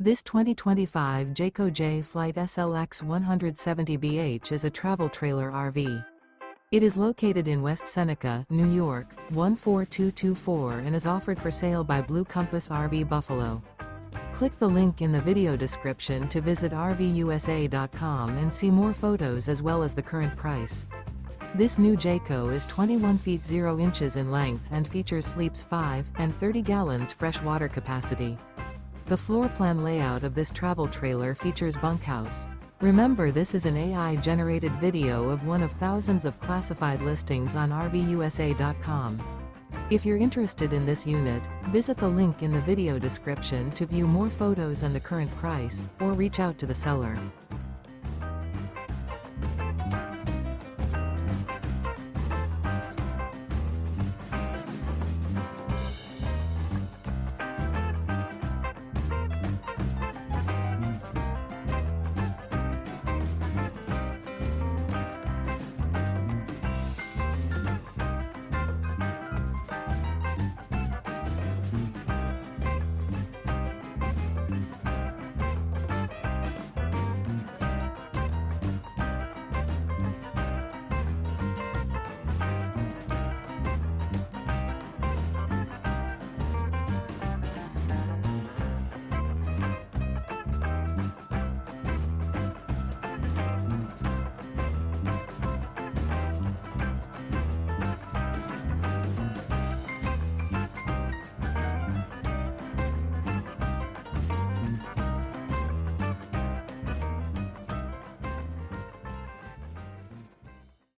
This 2025 Jayco Jay Flight SLX 170BH is a travel trailer RV. It is located in West Seneca, New York, 14224 and is offered for sale by Blue Compass RV Buffalo. Click the link in the video description to visit RVUSA.com and see more photos as well as the current price. This new Jayco is 21 feet 0 inches in length and features sleeps 5 and 30 gallons fresh water capacity. The floor plan layout of this travel trailer features bunkhouse. Remember, this is an AI-generated video of one of thousands of classified listings on RVUSA.com. If you're interested in this unit, visit the link in the video description to view more photos and the current price, or reach out to the seller.